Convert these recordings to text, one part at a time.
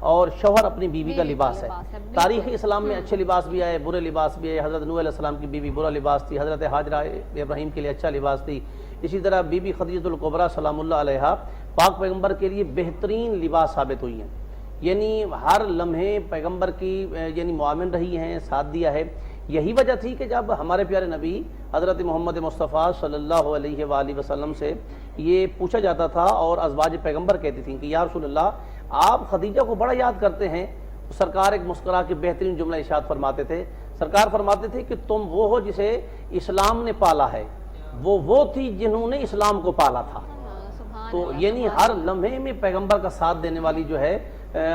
اور شوہر اپنی بیوی کا لباس ہے۔ بالکل۔ تاریخ اسلام میں اچھے لباس بھی آئے، برے لباس بھی آئے۔ حضرت نوح علیہ السلام کی بیوی برا لباس تھی، حضرت ہاجرہ ابراہیم کے لیے اچھا لباس تھی، اسی طرح بی بی خدیجہ الکبریٰ سلام اللہ علیہا پاک پیغمبر کے لیے بہترین لباس ثابت ہوئی ہیں، یعنی ہر لمحے پیغمبر کی یعنی معاون رہی ہیں، ساتھ دیا ہے۔ یہی وجہ تھی کہ جب ہمارے پیارے نبی حضرت محمد مصطفیٰ صلی اللہ علیہ وآلہ وسلم سے یہ پوچھا جاتا تھا اور ازواج پیغمبر کہتی تھیں کہ یا رسول اللہ آپ خدیجہ کو بڑا یاد کرتے ہیں، سرکار ایک مسکرا کے بہترین جملہ ارشاد فرماتے تھے، سرکار فرماتے تھے کہ تم وہ ہو جسے اسلام نے پالا ہے، وہ تھی جنہوں نے اسلام کو پالا تھا۔ تو یعنی ہر لمحے میں پیغمبر کا ساتھ دینے والی جو ہے،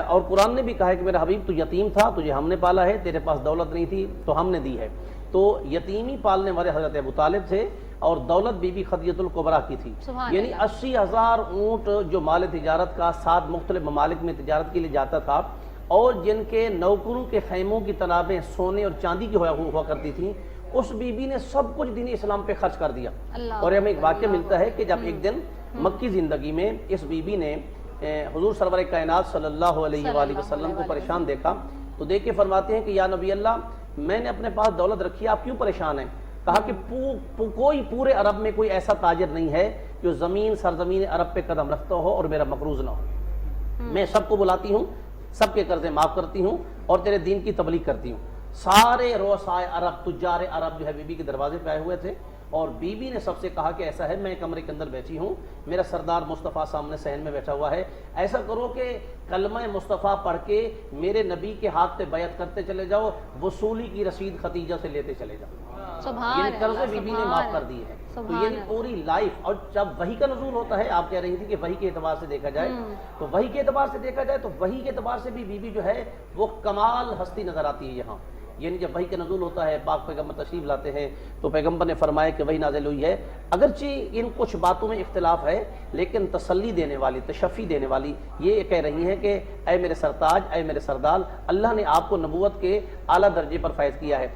اور قرآن نے بھی کہا ہے کہ میرا حبیب تو یتیم تھا، تجھے ہم نے پالا ہے، تیرے پاس دولت نہیں تھی تو ہم نے دی ہے۔ تو یتیمی پالنے والے حضرت ابو طالب تھے اور دولت بی بی خدیجہ الکبریٰ کی تھی، یعنی 80,000 اونٹ جو مال تجارت کا 7 مختلف ممالک میں تجارت کے لیے جاتا تھا، اور جن کے نوکروں کے خیموں کی تنابیں سونے اور چاندی کی ہوا کرتی تھیں، اس بی بی نے سب کچھ دین اسلام پہ خرچ کر دیا۔ اور ہمیں ایک واقعہ ملتا ہے کہ جب ایک دن مکی زندگی میں اس بی بی نے حضور سرور کائنات صلی اللہ علیہ وآلہ وسلم کو پریشان دیکھا تو دیکھ کے فرماتے ہیں کہ یا نبی اللہ میں نے اپنے پاس دولت رکھی، آپ کیوں پریشان ہیں؟ کہا کہ کوئی پورے عرب میں کوئی ایسا تاجر نہیں ہے جو سرزمین عرب پہ قدم رکھتا ہو اور میرا مقروض نہ ہو۔ میں سب کو بلاتی ہوں، سب کے قرضے معاف کرتی ہوں اور تیرے دین کی تبلیغ کرتی ہوں۔ سارے رؤسائے عرب، تجار عرب جو ہے بی بی کے دروازے پہ آئے ہوئے تھے، اور بی بی نے سب سے کہا کہ ایسا ہے میں کمرے کے اندر بیٹھی ہوں، میرا سردار مصطفیٰ سامنے صحن میں بیٹھا ہوا ہے، ایسا کرو کہ کلمہ مصطفیٰ پڑھ کے میرے نبی کے ہاتھ پہ بیعت کرتے چلے جاؤ، وصولی کی رسید خدیجہ سے لیتے چلے جاؤ۔ یعنی قرضے بی بی نے معاف کر دیے ہیں۔ تو یعنی پوری لائف، اور جب وحی کا نزول ہوتا ہے، آپ کہہ رہی تھی کہ وحی کے اعتبار سے دیکھا جائے تو وحی کے اعتبار سے دیکھا جائے تو وحی کے اعتبار سے بھی بی بی جو ہے وہ کمال ہستی نظر آتی ہے یہاں۔ یعنی جب وحی کا نزول ہوتا ہے، پاک پیغمبر تشریف لاتے ہیں تو پیغمبر نے فرمایا کہ وحی نازل ہوئی ہے، اگرچہ ان کچھ باتوں میں اختلاف ہے لیکن تسلی دینے والی، تشفی دینے والی یہ کہہ رہی ہیں کہ اے میرے سرتاج، اے میرے سردار، اللہ نے آپ کو نبوت کے اعلیٰ درجے پر فائز کیا ہے۔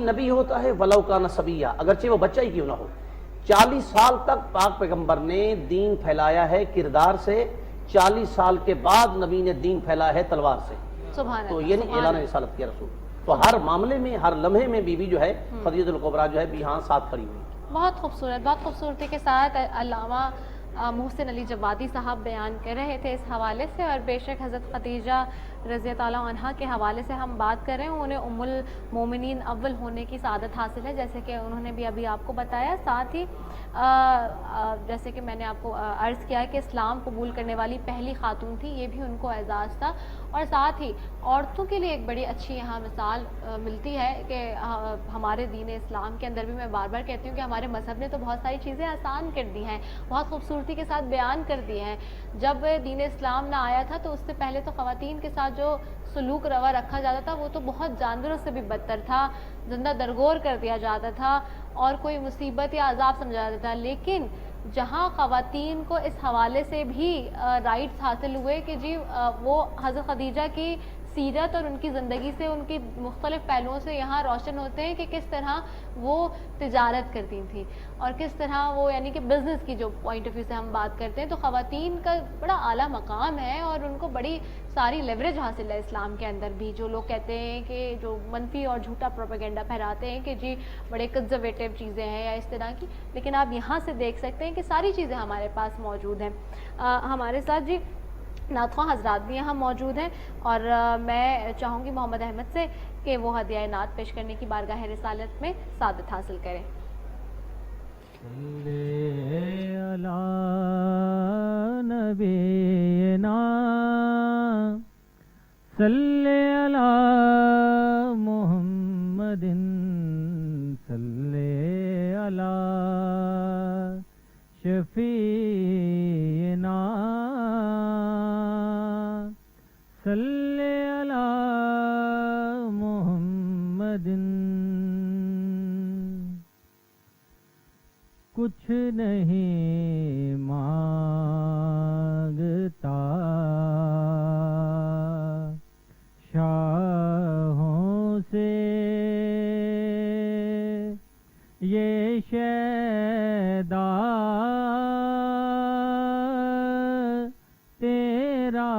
نبی ہوتا ہے ولو کان صبیہ، اگرچہ وہ بچہ ہی کیوں نہ ہو۔ 40 سال تک پاک پیغمبر نے دین پھیلایا ہے کردار سے، 40 سال کے بعد نبی نے دین پھیلایا ہے تلوار سے۔ تو یعنی اعلان رسالت کیا رسول، تو ہر معاملے میں، ہر لمحے میں بی بی جو ہے خدیجہ الکبریٰ جو ہے بھی ہاں ساتھ کھڑی ہوئی۔ بہت خوبصورت، بہت خوبصورتی کے ساتھ علامہ محسن علی جوادی صاحب بیان کر رہے تھے اس حوالے سے، اور بے شک حضرت خدیجہ رضی تعالیٰ عنہا کے حوالے سے ہم بات کر رہے ہیں، انہیں ام المومنین اول ہونے کی سعادت حاصل ہے، جیسے کہ انہوں نے بھی ابھی آپ کو بتایا۔ ساتھ ہی جیسے کہ میں نے آپ کو عرض کیا کہ اسلام قبول کرنے والی پہلی خاتون تھی، یہ بھی ان کو اعزاز تھا۔ اور ساتھ ہی عورتوں کے لیے ایک بڑی اچھی یہاں مثال ملتی ہے کہ ہمارے دین اسلام کے اندر بھی، میں بار بار کہتی ہوں کہ ہمارے مذہب نے تو بہت ساری چیزیں آسان کر دی ہیں، بہت خوبصورتی کے ساتھ بیان کر دی ہیں۔ جب دین اسلام نہ آیا تھا تو اس سے پہلے تو خواتین کے ساتھ جو سلوک روا رکھا جاتا تھا وہ تو بہت جانوروں سے بھی بدتر تھا، زندہ درگور کر دیا جاتا تھا اور کوئی مصیبت یا عذاب سمجھا جاتا تھا۔ لیکن جہاں خواتین کو اس حوالے سے بھی رائٹس حاصل ہوئے کہ جی وہ حضرت خدیجہ کی سیرت اور ان کی زندگی سے، ان کی مختلف پہلوؤں سے یہاں روشن ہوتے ہیں کہ کس طرح وہ تجارت کرتی تھیں اور کس طرح وہ، یعنی کہ بزنس کی جو پوائنٹ آف ویو سے ہم بات کرتے ہیں تو خواتین کا بڑا اعلیٰ مقام ہے اور ان کو بڑی ساری لیوریج حاصل ہے اسلام کے اندر بھی۔ جو لوگ کہتے ہیں کہ جو منفی اور جھوٹا پروپیگنڈا پھیلاتے ہیں کہ جی بڑے کنزرویٹو چیزیں ہیں یا اس طرح کی، لیکن آپ یہاں سے دیکھ سکتے ہیں کہ ساری چیزیں ہمارے پاس موجود ہیں۔ ہمارے ساتھ جی نعت خواں حضرات بھی یہاں موجود ہیں اور میں چاہوں گی محمد احمد سے کہ وہ ہدیہ نعت پیش کرنے کی بارگاہ رسالت میں سعادت حاصل کریں۔ صلی علی نبینا صلی علی محمد صلی علی شفیعنا صلی علی محمد۔ کچھ نہیں مانگتا شاہوں سے یہ شیدا تیرا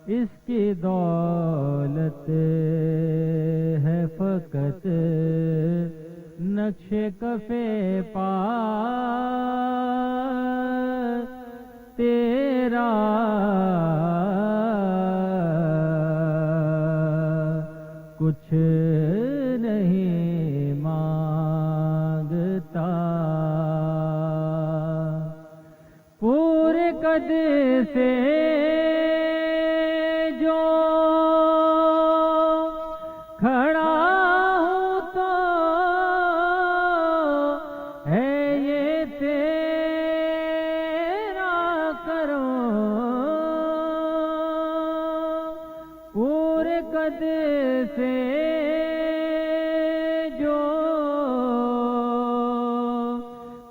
اس کی دولت ہے فقط نقش کفے پا تیرا کچھ نہیں مانگتا پورے قد سے جو کھڑا ہوں تو ہے یہ تیرا کرم پورے قد سے جو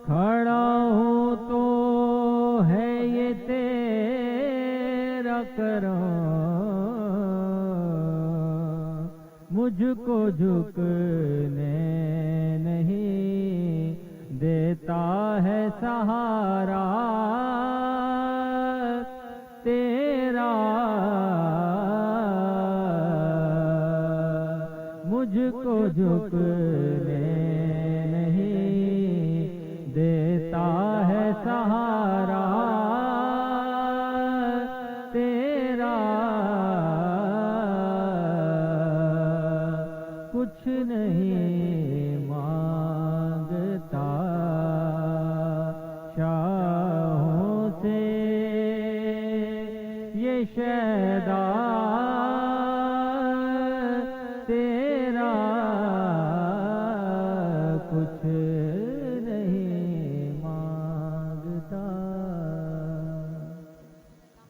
کھڑا ہوں تو ہے یہ تیرا کرم مجھ کو جھکنے نہیں دیتا ہے سہارا تیرا مجھ کو جھکنے نہیں دیتا ہے سہارا تیرا کچھ نہیں مانگتا شاہوں سے یہ شیدا تیرا کچھ نہیں مانگتا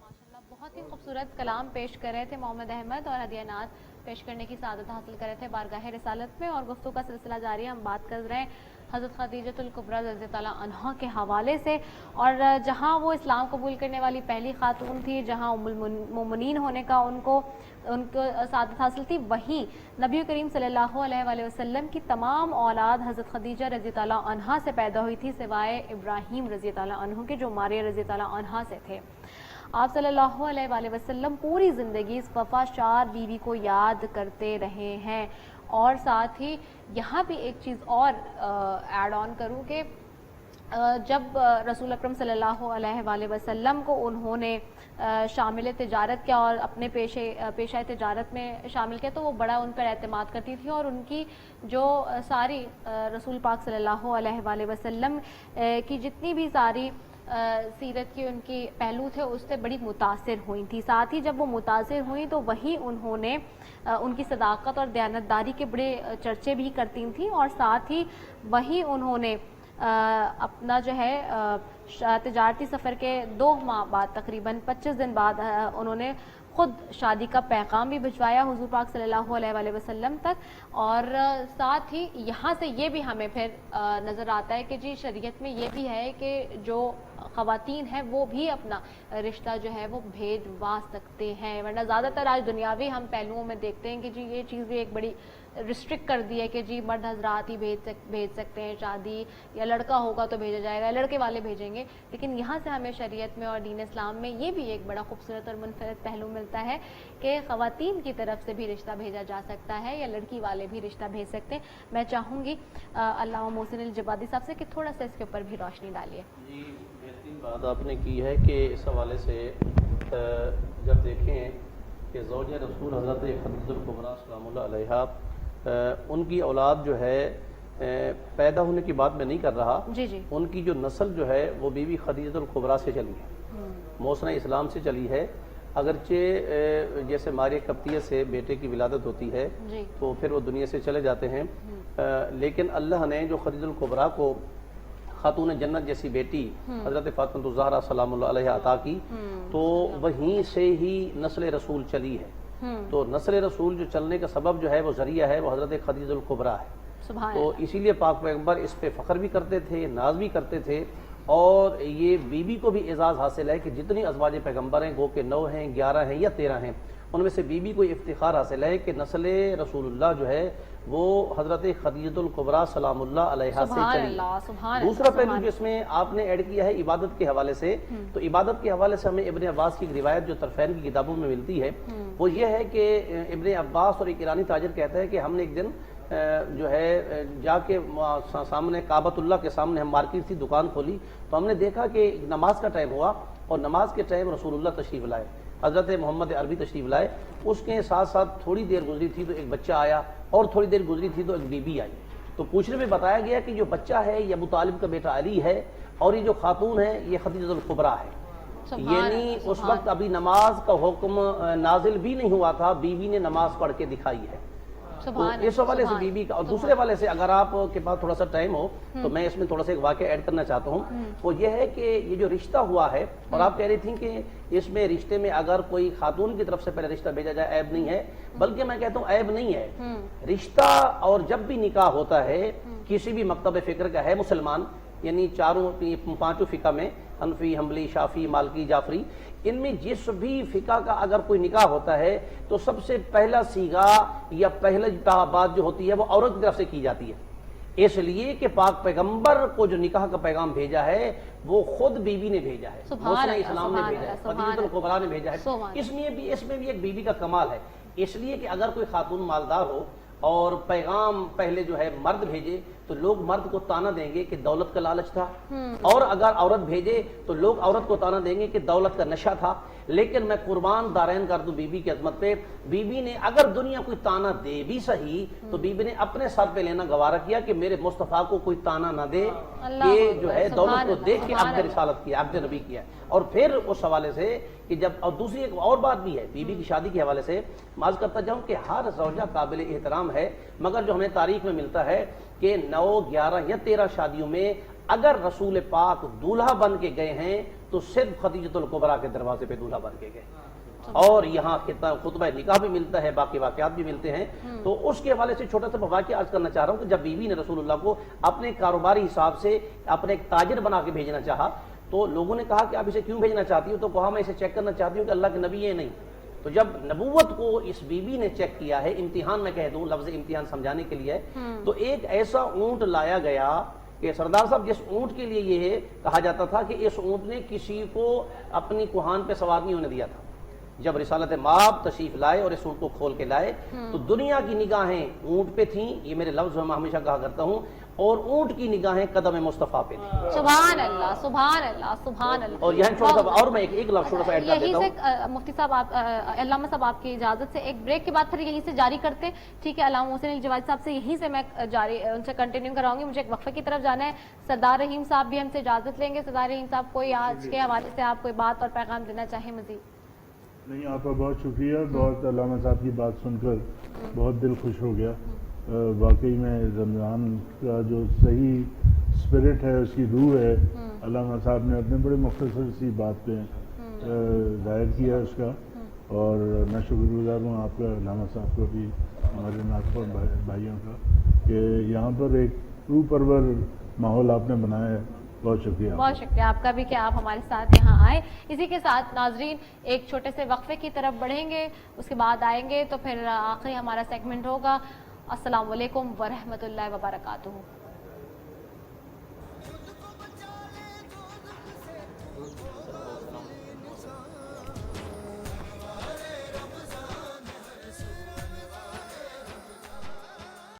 ماشاءاللہ بہت ہی خوبصورت کلام پیش کر رہے تھے محمد احمد اور ہدیہ نعت پیش کرنے کی سعادت حاصل کر رہے تھے بارگاہ رسالت میں اور گفتگو کا سلسلہ جاری ہے ہم بات کر رہے ہیں حضرت خدیجۃ الکبریٰ رضی اللہ عنہا کے حوالے سے اور جہاں وہ اسلام قبول کرنے والی پہلی خاتون تھی جہاں ام المومنین ہونے کا ان کو سعادت حاصل تھی وہیں نبی کریم صلی اللہ علیہ وآلہ وسلم کی تمام اولاد حضرت خدیجہ رضی اللہ عنہا سے پیدا ہوئی تھی سوائے ابراہیم رضی اللہ عنہ کے جو ماریہ رضی اللہ عنہا سے تھے آپ صلی اللہ علیہ وآلہ وسلم پوری زندگی اس وفا شار بیوی کو یاد کرتے رہے ہیں اور ساتھ ہی یہاں بھی ایک چیز اور ایڈ آن کروں کہ جب رسول اکرم صلی اللہ علیہ وآلہ وسلم کو انہوں نے شامل تجارت کیا اور اپنے پیشہ تجارت میں شامل کیا تو وہ بڑا ان پر اعتماد کرتی تھی اور ان کی جو ساری رسول پاک صلی اللہ علیہ وآلہ وسلم کی جتنی بھی ساری سیرت کی ان کی پہلو تھے اس سے بڑی متاثر ہوئی تھی ساتھ ہی جب وہ متاثر ہوئیں تو وہیں انہوں نے ان کی صداقت اور دیانتداری کے بڑے چرچے بھی کرتی تھیں اور ساتھ ہی وہیں انہوں نے اپنا جو ہے تجارتی سفر کے 2 ماہ بعد تقریباً 25 دن بعد انہوں نے خود شادی کا پیغام بھی بھجوایا حضور پاک صلی اللہ علیہ وآلہ وسلم تک اور ساتھ ہی یہاں سے یہ بھی ہمیں پھر نظر آتا ہے کہ جی شریعت میں یہ بھی ہے کہ جو خواتین ہیں وہ بھی اپنا رشتہ جو ہے وہ بھیجوا سکتے ہیں ورنہ زیادہ تر آج دنیاوی ہم پہلوؤں میں دیکھتے ہیں کہ جی یہ چیز بھی ایک بڑی ریسٹرکٹ کر دی ہے کہ جی مرد حضرات ہی بھیج سکتے ہیں شادی یا لڑکا ہوگا تو بھیجا جائے گا لڑکے والے بھیجیں گے لیکن یہاں سے ہمیں شریعت میں اور دین اسلام میں یہ بھی ایک بڑا خوبصورت اور منفرد پہلو ملتا ہے کہ خواتین کی طرف سے بھی رشتہ بھیجا جا سکتا ہے یا لڑکی والے بھی رشتہ بھیج سکتے ہیں میں چاہوں گی علامہ محسن الجبادی صاحب سے کہ تھوڑا سا اس کے اوپر بھی روشنی ڈالیے جی بہترین بات آپ نے کی ہے کہ اس حوالے سے جب دیکھیں کہ زوج رسول حضرت خدیجہ الکبریٰ سلام اللہ علیہا ان کی اولاد جو ہے پیدا ہونے کی بات میں نہیں کر رہا جی جی ان کی جو نسل جو ہے وہ بی بی خدیجہ الکبریٰ سے چلی ہے موسن اسلام سے چلی ہے اگرچہ جیسے ماریہ قبطیہ سے بیٹے کی ولادت ہوتی ہے جی تو پھر وہ دنیا سے چلے جاتے ہیں لیکن اللہ نے جو خدیجہ الکبریٰ کو خاتون جنت جیسی بیٹی حضرت فاطمہ الزہرا سلام اللہ علیہ عطا کی تو وہیں سے ہی نسل رسول چلی ہے تو نسل رسول جو چلنے کا سبب جو ہے وہ ذریعہ ہے وہ حضرت خدیجہ الکبریٰ ہے تو اسی لیے پاک پیغمبر اس پہ فخر بھی کرتے تھے ناز بھی کرتے تھے اور یہ بی بی کو بھی اعزاز حاصل ہے کہ جتنی ازواج پیغمبر ہیں گو کہ 9 ہیں 11 ہیں یا 13 ہیں ان میں سے بیوی کو افتخار حاصل ہے کہ نسل رسول اللہ جو ہے وہ حضرت خدیجہ الکبریٰ سلام اللہ علیہا سے چلی۔ دوسرا پہلو جو اس میں آپ نے ایڈ کیا ہے عبادت کے حوالے سے، تو عبادت کے حوالے سے ہمیں ابن عباس کی ایک روایت جو طرفین کی کتابوں میں ملتی ہے وہ یہ ہے کہ ابن عباس اور ایک ایرانی تاجر کہتا ہے کہ ہم نے ایک دن جو ہے جا کے سامنے کعبۃ اللہ کے سامنے ہم مارکیٹ تھی، دکان کھولی تو ہم نے دیکھا کہ نماز کا ٹائم ہوا اور نماز کے ٹائم رسول اللہ تشریف لائے، حضرت محمد عربی تشریف لائے، اس کے ساتھ ساتھ تھوڑی دیر گزری تھی تو ایک بچہ آیا اور تھوڑی دیر گزری تھی تو ایک بی بی آئی، تو پوچھنے میں بتایا گیا کہ جو بچہ ہے یہ ابو طالب کا بیٹا علی ہے اور یہ جو خاتون ہے یہ خدیجہ الکبریٰ ہے، یعنی اس وقت ابھی نماز کا حکم نازل بھی نہیں ہوا تھا، بیوی نے نماز پڑھ کے دکھائی ہے۔ تو اس حوالے سے بیوی کا، اور دوسرے حوالے سے اگر آپ کے پاس تھوڑا سا ٹائم ہو تو میں اس میں تھوڑا سا ایک واقعہ ایڈ کرنا چاہتا ہوں، وہ یہ ہے کہ یہ جو رشتہ ہوا ہے، اور آپ کہہ رہی تھیں کہ اس میں رشتے میں اگر کوئی خاتون کی طرف سے پہلے رشتہ بھیجا جائے عیب نہیں ہے، بلکہ میں کہتا ہوں عیب نہیں ہے، رشتہ اور جب بھی نکاح ہوتا ہے کسی بھی مکتب فکر کا ہے مسلمان، یعنی پانچوں فقہ میں حنفی، حنبلی، شافعی، مالکی، جعفری، ان میں جس بھی فقہ کا اگر کوئی نکاح ہوتا ہے تو سب سے پہلا صیغہ یا پہلی بات جو ہوتی ہے وہ عورت کی طرف سے کی جاتی ہے، اس لیے کہ پاک پیغمبر کو جو نکاح کا پیغام بھیجا ہے وہ خود بیوی نے بھیجا ہے، موسیٰ اسلام نے بھیجا ہے، خدیجہ الکبریٰ نے بھیجا ہے، اس میں بھی ایک بیوی کا کمال ہے، اس لیے کہ اگر کوئی خاتون مالدار ہو اور پیغام پہلے جو ہے مرد بھیجے تو لوگ مرد کو تانا دیں گے کہ دولت کا لالچ تھا، اور اگر عورت بھیجے تو لوگ عورت کو تانا دیں گے کہ دولت کا نشہ تھا، لیکن میں قربان دارین کر دوں بیوی کی عظمت پہ، بیوی نے اگر دنیا کوئی تانا دے بھی صحیح تو بیوی نے اپنے سر پہ لینا گوارا کیا کہ میرے مصطفیٰ کو کوئی تانا نہ دے کہ جو ہے دولت کو دیکھ کے عبد رسالت کیا، عبد نبی کیا، اور پھر اس حوالے سے کہ جب، اور دوسری ایک اور بات بھی ہے بیوی کی شادی کے حوالے سے، معاذ کرتا جاؤں کہ ہر زوجہ قابل احترام ہے، مگر جو ہمیں تاریخ میں ملتا ہے کہ 9، 11 یا 13 شادیوں میں اگر رسول پاک دولہا بن کے گئے ہیں تو صرف خدیجہ الکبریٰ کے دروازے پہ دولہا بن کے گئے، اور یہاں خطبہ نکاح بھی ملتا ہے، باقی واقعات بھی ملتے ہیں، تو اس کے حوالے سے چھوٹا سا واقعہ آج کرنا چاہ رہا ہوں کہ جب بیوی نے رسول اللہ کو اپنے کاروباری حساب سے اپنے ایک تاجر بنا کے بھیجنا چاہا تو لوگوں نے کہا کہ آپ اسے کیوں بھیجنا چاہتی ہو، تو کہا میں اسے چیک کرنا چاہتی ہوں کہ اللہ کے نبی ہے نہیں، تو جب نبوت کو اس بیوی نے چیک کیا ہے، امتحان میں کہہ دوں، لفظ امتحان سمجھانے کے لیے، تو ایک ایسا اونٹ لایا گیا کہ سردار صاحب جس اونٹ کے لیے یہ کہا جاتا تھا کہ اس اونٹ نے کسی کو اپنی کوہان پہ سوار نہیں ہونے دیا تھا، جب رسالت مآب تشریف لائے اور اس اونٹ کو کھول کے لائے تو دنیا کی نگاہیں اونٹ پہ تھیں، یہ میرے لفظ میں ہمیشہ کہا کرتا ہوں، اور اونٹ کی نگاہیں قدم مصطفیٰ پہ تھی۔ سبحان اللہ، سبحان اللہ، سبحان اللہ۔ اور یہاں چھوٹا سا اور میں ایک لفظ چھوٹا سا ایڈ کر دیتا ہوں، یہی سے مفتی صاحب، آپ علامہ صاحب آپ کی اجازت سے ایک بریک کے بعد پھر یہیں سے جاری کرتے ہیں، ٹھیک ہے؟ علامہ محسن الجوادی صاحب سے یہیں سے میں جاری ان سے کنٹینیو کراؤں گی، مجھے ایک وقفے کی طرف جانا ہے، سردار رحیم صاحب بھی ہم سے اجازت لیں گے۔ سردار رحیم صاحب کوئی آج کے حوالے سے آپ کوئی بات اور پیغام دینا چاہیں مزید؟ نہیں، آپ کا بہت شکریہ، بہت علامہ صاحب کی بات سن کر بہت دل خوش ہو گیا، واقعی میں رمضان کا جو صحیح اسپرٹ ہے، اس کی روح ہے، علامہ صاحب نے اپنے بڑے مختصر سی بات پہ ظاہر کیا اس کا، اور میں شکر گزار ہوں آپ کا، علامہ صاحب کو بھی، ہمارے ناطقہ بھائیوں کا، کہ یہاں پر ایک روح پرور ماحول آپ نے بنایا ہے، بہت شکریہ، بہت شکریہ آپ کا بھی کہ آپ ہمارے ساتھ یہاں آئے۔ اسی کے ساتھ ناظرین ایک چھوٹے سے وقفے کی طرف بڑھیں گے، اس کے بعد آئیں گے تو پھر آخری ہمارا سیگمنٹ ہوگا۔ السلام علیکم ورحمۃ اللہ وبرکاتہ۔